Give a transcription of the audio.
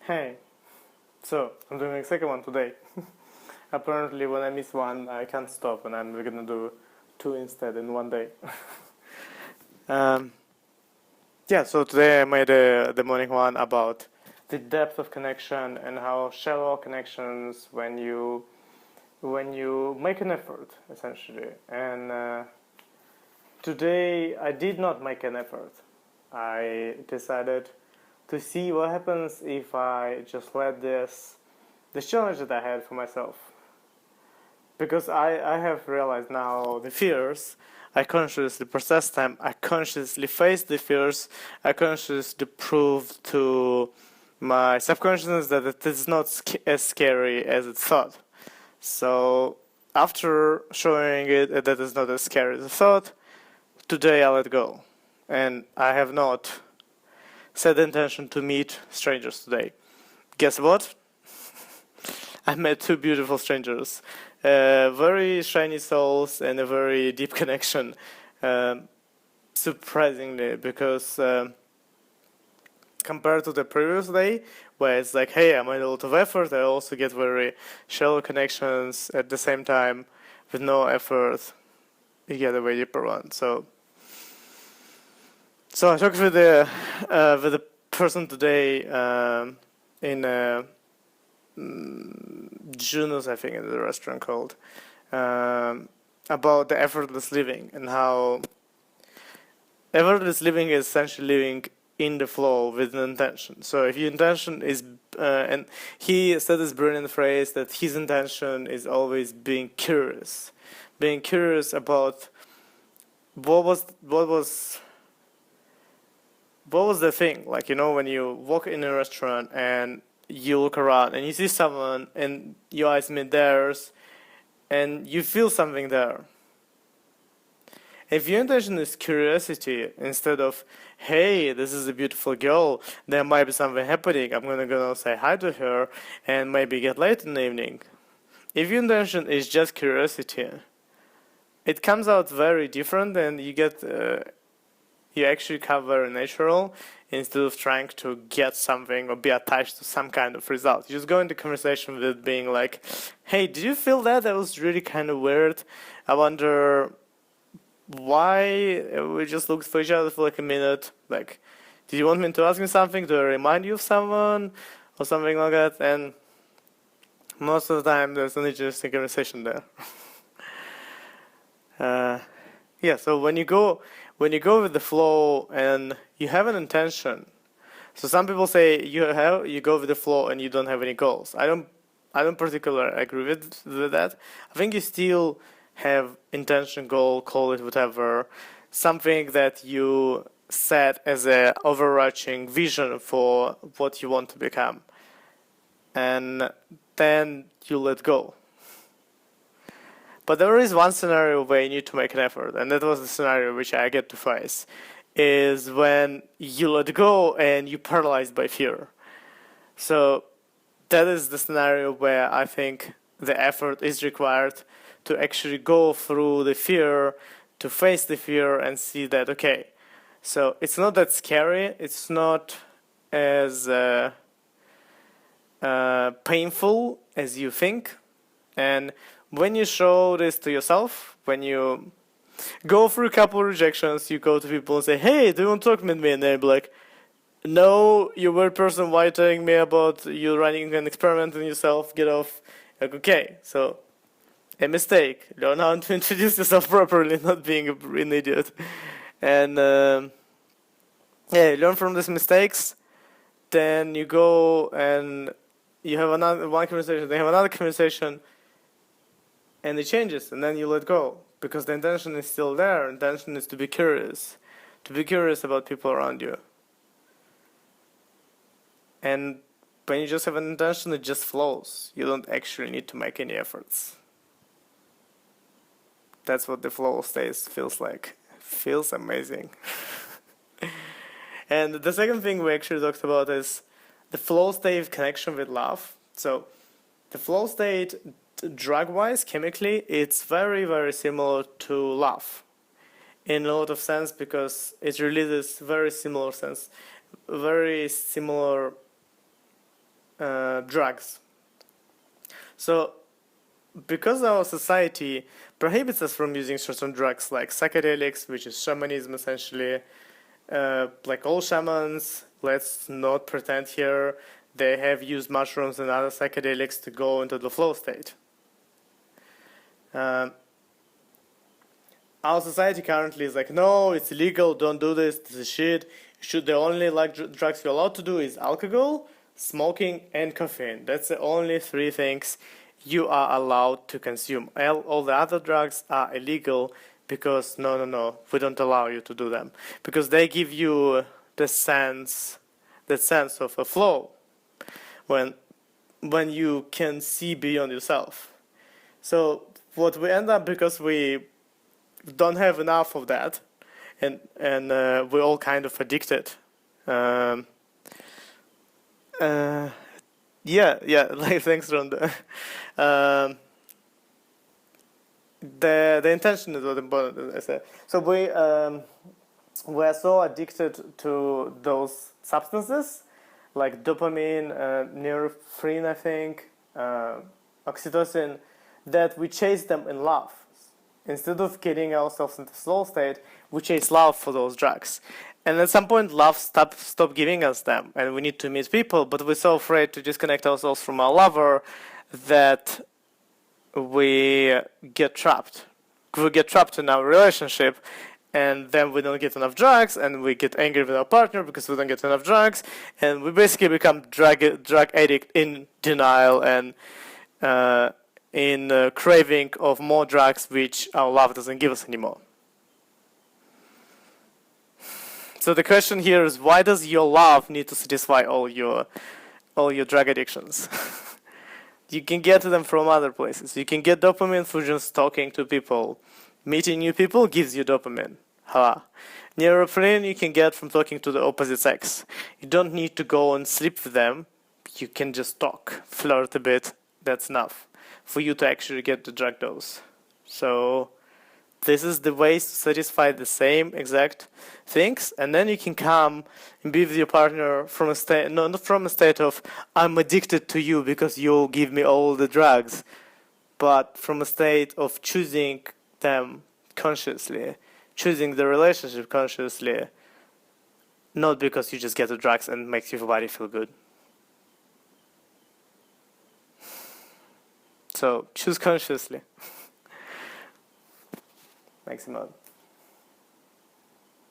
Hey, so I'm doing the second one today. Apparently, when I miss one, I can't stop, and I'm gonna do two instead in one day. um, yeah, so today I made the morning one about the depth of connection and how shallow connections when you make an effort, essentially. And today I did not make an effort. I decided to see what happens if I just let this challenge that I had for myself. Because I have realized now the fears, I consciously process them, I consciously face the fears, I consciously prove to my subconsciousness that it is not as scary as it thought. So after showing it that it's not as scary as I thought, today I let go. And I have not set the intention to meet strangers today. Guess what? I met two beautiful strangers, very shiny souls and a very deep connection. Surprisingly, because compared to the previous day, where it's like, hey, I made a lot of effort, I also get very shallow connections at the same time with no effort. You get a way deeper one. So I talked with the person today in Juno's, I think, in the restaurant called, about the effortless living and how effortless living is essentially living in the flow with an intention. So if your intention is, and he said this brilliant phrase that his intention is always being curious about what was the thing. Like, when you walk in a restaurant and you look around and you see someone and your eyes meet theirs and you feel something there. If your intention is curiosity instead of, hey, this is a beautiful girl, there might be something happening, I'm gonna go say hi to her and maybe get late in the evening. If your intention is just curiosity, it comes out very different and you get you actually come very natural instead of trying to get something or be attached to some kind of result. You just go into conversation with it being like, hey, did you feel that? That was really kind of weird. I wonder why we just looked for each other for like a minute. Like, did you want me to ask me something? Do I remind you of someone? Or something like that. And most of the time there's an interesting conversation there. Yeah, so when you go with the flow and you have an intention. So some people say you go with the flow and you don't have any goals. I don't particularly agree with that. I think you still have intention, goal, call it whatever, something that you set as a overarching vision for what you want to become. And then you let go. But there is one scenario where you need to make an effort, and that was the scenario which I get to face, is when you let go and you're paralyzed by fear. So that is the scenario where I think the effort is required to actually go through the fear, to face the fear and see that, okay, so it's not that scary, it's not as painful as you think, and when you show this to yourself, when you go through a couple of rejections, you go to people and say, hey, do you want to talk with me? And they'll be like, no, you weird person, why are you telling me about you running an experiment on yourself? Get off. Like, okay, so a mistake. Learn how to introduce yourself properly, not being an idiot. And yeah, learn from these mistakes. Then you go and you have one conversation, they have another conversation, and it changes, and then you let go because the intention is still there. The intention is to be curious about people around you. And when you just have an intention, it just flows. You don't actually need to make any efforts. That's what the flow state feels like. It feels amazing. And the second thing we actually talked about is the flow state connection with love. So the flow state, drug-wise, chemically, it's very, very similar to love in a lot of sense because it releases very similar drugs. So, because our society prohibits us from using certain drugs like psychedelics, which is shamanism essentially, like all shamans, let's not pretend here, they have used mushrooms and other psychedelics to go into the flow state. Our society currently is like, no, it's illegal, don't do this, this is shit. The only drugs you're allowed to do is alcohol, smoking, and caffeine. That's the only three things you are allowed to consume. All the other drugs are illegal because no, we don't allow you to do them. Because they give you the sense of a flow when you can see beyond yourself. So what we end up, because we don't have enough of that, and we're all kind of addicted. Like thanks, Rhonda. The intention is what important, as I said. So we are so addicted to those substances, like dopamine, norepinephrine, I think, oxytocin, that we chase them in love. Instead of getting ourselves into slow state, we chase love for those drugs. And at some point, love stop giving us them, and we need to meet people, but we're so afraid to disconnect ourselves from our lover that we get trapped. We get trapped in our relationship, and then we don't get enough drugs, and we get angry with our partner because we don't get enough drugs, and we basically become drug addict in denial and in craving of more drugs which our love doesn't give us anymore. So the question here is, why does your love need to satisfy all your drug addictions? You can get them from other places. You can get dopamine from just talking to people. Meeting new people gives you dopamine. Norepinephrine you can get from talking to the opposite sex. You don't need to go and sleep with them. You can just talk, flirt a bit. That's enough for you to actually get the drug dose. So this is the ways to satisfy the same exact things, and then you can come and be with your partner from a state, not from a state of I'm addicted to you because you give me all the drugs, but from a state of choosing them consciously, choosing the relationship consciously, not because you just get the drugs and makes your body feel good. So choose consciously. Thanks a lot.